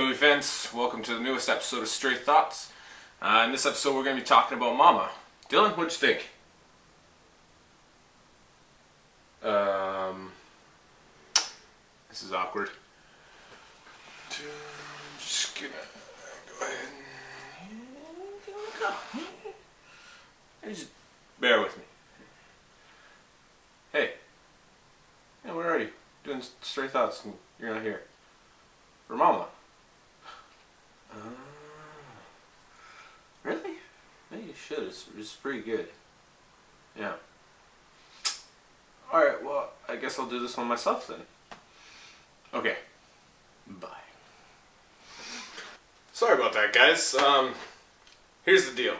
movie fans, welcome to the newest episode of Stray Thoughts. In this episode we're going to be talking about Mama. Dylan, what'd you think? This is awkward. Just gonna go ahead and just bear with me. Hey. Yeah, where are you? Doing Stray Thoughts and you're not here. For Mama. Really? Yeah, you should. It's pretty good. Yeah. Alright, well, I guess I'll do this one myself then. Okay. Bye. Sorry about that, guys. Here's the deal.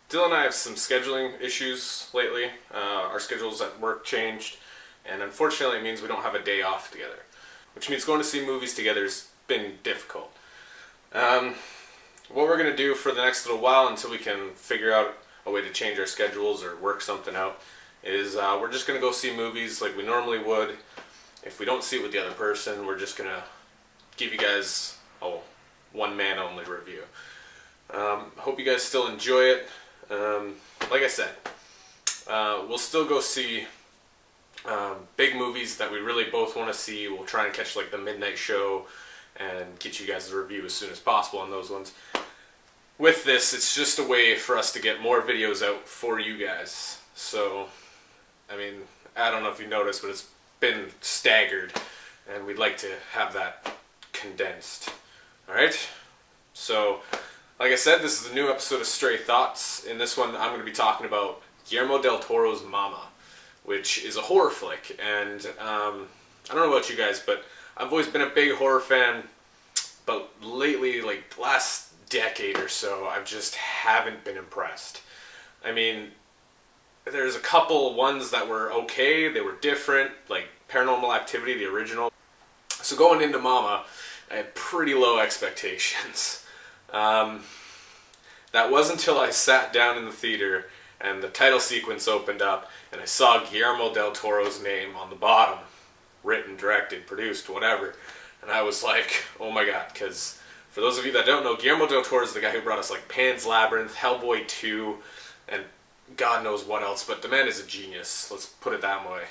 Dylan and I have some scheduling issues lately. Our schedules at work changed, and unfortunately it means we don't have a day off together. Which means going to see movies together has been difficult. What we're going to do for the next little while until we can figure out a way to change our schedules or work something out is we're just going to go see movies like we normally would. If we don't see it with the other person, we're just going to give you guys a one-man only review. Hope you guys still enjoy it. Like I said, we'll still go see big movies that we really both want to see. We'll try and catch like the midnight show and get you guys a review as soon as possible on those ones. With this, it's just a way for us to get more videos out for you guys. So, I mean, I don't know if you noticed, but it's been staggered, and we'd like to have that condensed. Alright? So, like I said, this is a new episode of Stray Thoughts. In this one, I'm going to be talking about Guillermo del Toro's Mama, which is a horror flick. And I don't know about you guys, but I've always been a big horror fan, but lately, like the last decade or so, I just haven't been impressed. I mean, there's a couple ones that were okay, they were different, like Paranormal Activity, the original. So going into Mama, I had pretty low expectations. That was until I sat down in the theater and the title sequence opened up and I saw Guillermo del Toro's name on the bottom. Written, directed, produced, whatever. And I was like, oh my god, because for those of you that don't know, Guillermo del Toro is the guy who brought us like Pan's Labyrinth, Hellboy 2, and God knows what else, but the man is a genius, let's put it that way.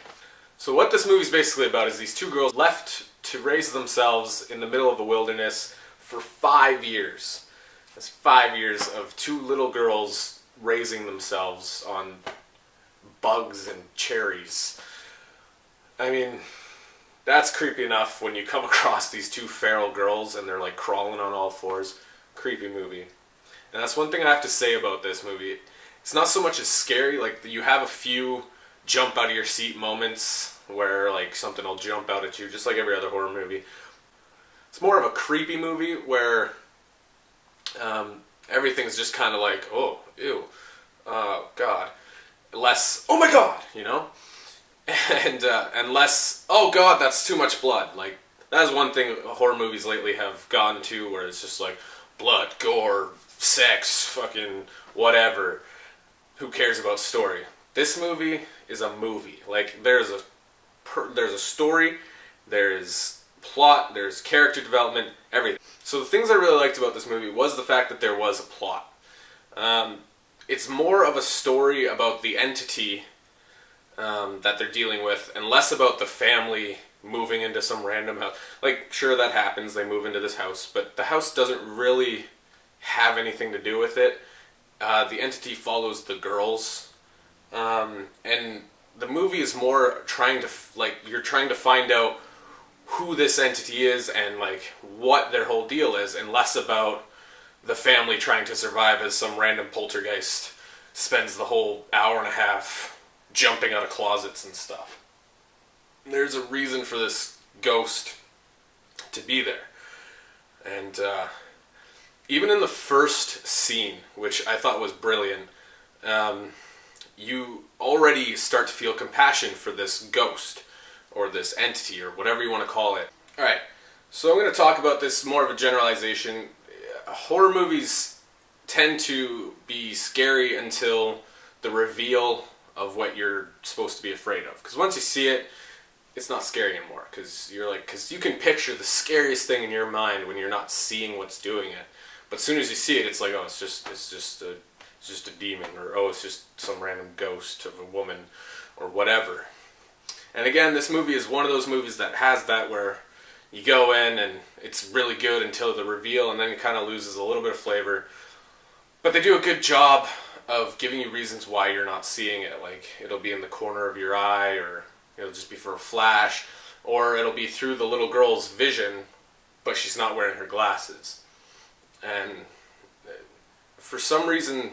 So what this movie's basically about is these two girls left to raise themselves in the middle of the wilderness for 5 years. That's 5 years of two little girls raising themselves on bugs and cherries. I mean, that's creepy enough when you come across these two feral girls and they're like crawling on all fours. Creepy movie. And that's one thing I have to say about this movie. It's not so much as scary, like you have a few jump out of your seat moments where like something will jump out at you, just like every other horror movie. It's more of a creepy movie where everything's just kind of like, oh, ew, God. Less, oh my God, you know? And less, oh god, that's too much blood. Like, that is one thing horror movies lately have gone to, where it's just like, blood, gore, sex, fucking whatever. Who cares about story? This movie is a movie. Like, there's a story, there's plot, there's character development, everything. So the things I really liked about this movie was the fact that there was a plot. It's more of a story about the entity that they're dealing with, and less about the family moving into some random house. Like, sure, that happens, they move into this house, but the house doesn't really have anything to do with it. The entity follows the girls, and the movie is more trying to, you're trying to find out who this entity is and, like, what their whole deal is, and less about the family trying to survive as some random poltergeist spends the whole hour and a half jumping out of closets and stuff. There's a reason for this ghost to be there. And even in the first scene, which I thought was brilliant, you already start to feel compassion for this ghost, or this entity, or whatever you want to call it. Alright, so I'm going to talk about this more of a generalization. Horror movies tend to be scary until the reveal of what you're supposed to be afraid of. Because once you see it, it's not scary anymore, because you can picture the scariest thing in your mind when you're not seeing what's doing it. But as soon as you see it, it's like, oh, it's just a demon, or oh, it's just some random ghost of a woman, or whatever. And again, this movie is one of those movies that has that where you go in and it's really good until the reveal, and then it kind of loses a little bit of flavor. But they do a good job of giving you reasons why you're not seeing it. Like, it'll be in the corner of your eye, or it'll just be for a flash, or it'll be through the little girl's vision, but she's not wearing her glasses. And for some reason,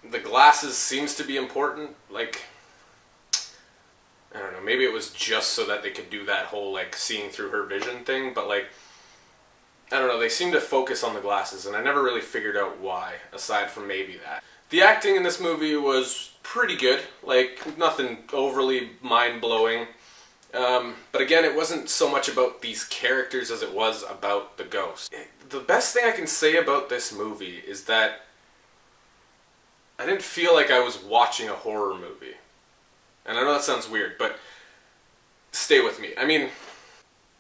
the glasses seems to be important. Like, I don't know, maybe it was just so that they could do that whole, like, seeing through her vision thing, but, like, I don't know, they seem to focus on the glasses, and I never really figured out why, aside from maybe that. The acting in this movie was pretty good, like, nothing overly mind-blowing, but again, it wasn't so much about these characters as it was about the ghost. The best thing I can say about this movie is that I didn't feel like I was watching a horror movie. And I know that sounds weird, but stay with me. I mean,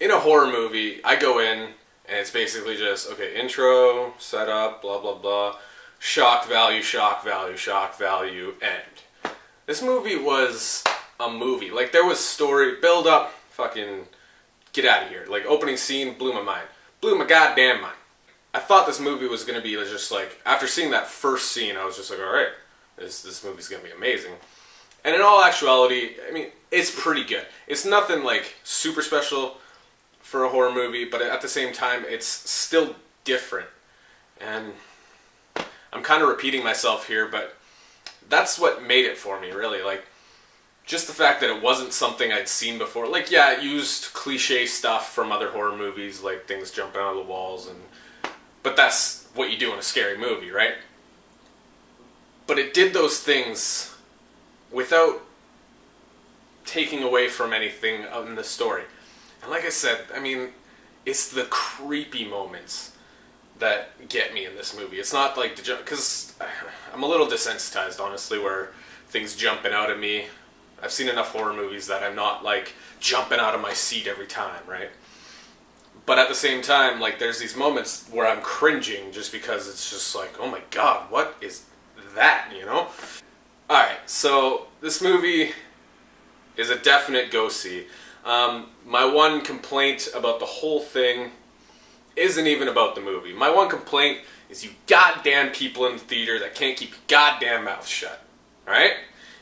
in a horror movie, I go in, and it's basically just, okay, intro, setup, blah, blah, blah, shock value, end. This movie was a movie. Like, there was story, build up, fucking get out of here. Like, opening scene blew my mind. Blew my goddamn mind. I thought this movie was going to be just like, after seeing that first scene, I was just like, alright, this movie's going to be amazing. And in all actuality, I mean, it's pretty good. It's nothing like super special for a horror movie, but at the same time, it's still different. And I'm kind of repeating myself here, but that's what made it for me, really. Like, just the fact that it wasn't something I'd seen before. Like, yeah, it used cliche stuff from other horror movies, like things jumping out of the walls, but that's what you do in a scary movie, right? But it did those things without taking away from anything in the story. And like I said, I mean, it's the creepy moments that get me in this movie. It's not like the jump, because I'm a little desensitized, honestly, where things jumping out at me. I've seen enough horror movies that I'm not like jumping out of my seat every time, right? But at the same time, like, there's these moments where I'm cringing just because it's just like, oh my god, what is that, you know? Alright, so this movie is a definite go-see. My one complaint about the whole thing isn't even about the movie. My one complaint is you goddamn people in the theater that can't keep your goddamn mouth shut. Alright?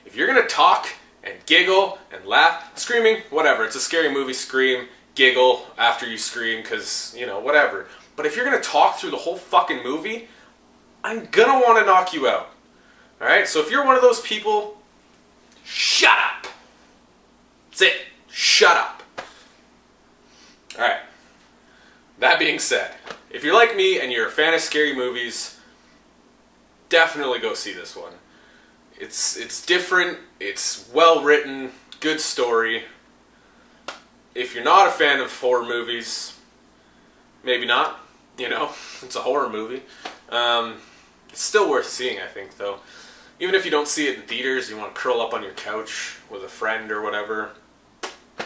If you're gonna talk and giggle and laugh, screaming, whatever. It's a scary movie, scream, giggle after you scream, because, you know, whatever. But if you're gonna talk through the whole fucking movie, I'm gonna want to knock you out. Alright? So if you're one of those people, shut up! That's it. Shut up. Alright. That being said, if you're like me and you're a fan of scary movies, definitely go see this one. It's different, it's well written, good story. If you're not a fan of horror movies, maybe not, you know, it's a horror movie. It's still worth seeing, I think, though. Even if you don't see it in theaters, you want to curl up on your couch with a friend or whatever,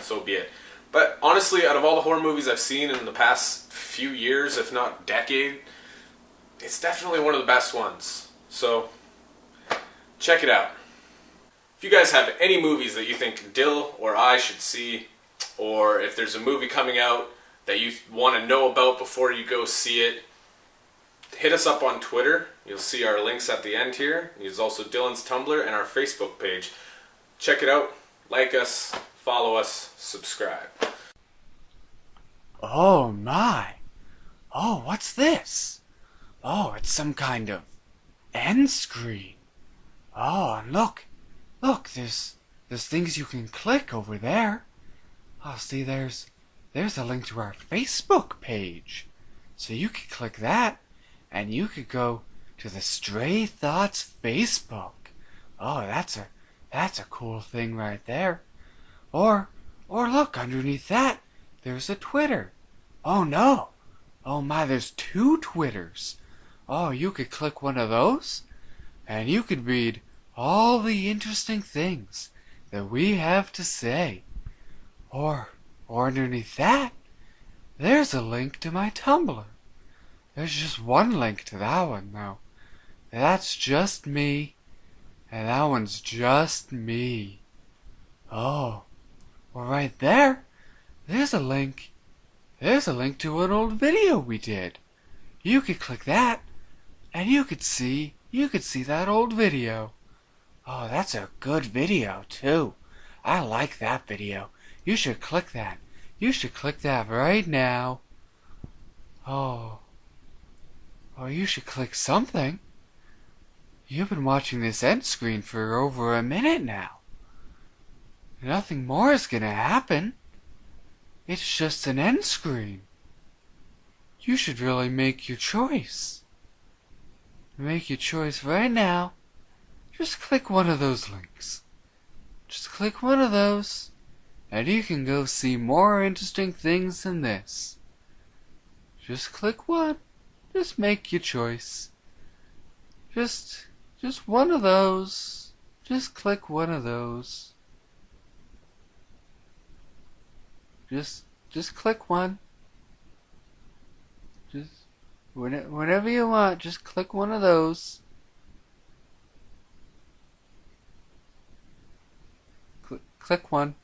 so be it. But honestly, out of all the horror movies I've seen in the past few years, if not decade, it's definitely one of the best ones. So, check it out. If you guys have any movies that you think Dill or I should see, or if there's a movie coming out that you want to know about before you go see it, hit us up on Twitter. You'll see our links at the end here. There's also Dylan's Tumblr and our Facebook page. Check it out, like us, follow us, subscribe. Oh my! Oh, what's this? Oh, it's some kind of end screen. Oh, and look, there's things you can click over there. Oh, see, there's a link to our Facebook page. So you could click that, and you could go to the Stray Thoughts Facebook. Oh, that's a cool thing right there. Or look, underneath that, there's a Twitter. Oh no! Oh my, there's 2 Twitters. Oh, you could click one of those, and you could read all the interesting things that we have to say. Or underneath that, there's a link to my Tumblr. There's just one link to that one, though. That's just me. And that one's just me. Oh, well, right there, there's a link. There's a link to an old video we did. You could click that, and you could see that old video. Oh, that's a good video, too. I like that video. You should click that. You should click that right now. Oh, you should click something. You've been watching this end screen for over a minute now. Nothing more is gonna happen. It's just an end screen. You should really make your choice. Make your choice right now. Just click one of those links. Just click one of those, and you can go see more interesting things than this. Just click one. Just make your choice. Just one of those. Just click one of those. Just click one. Just whenever you want, just click one of those. Click one.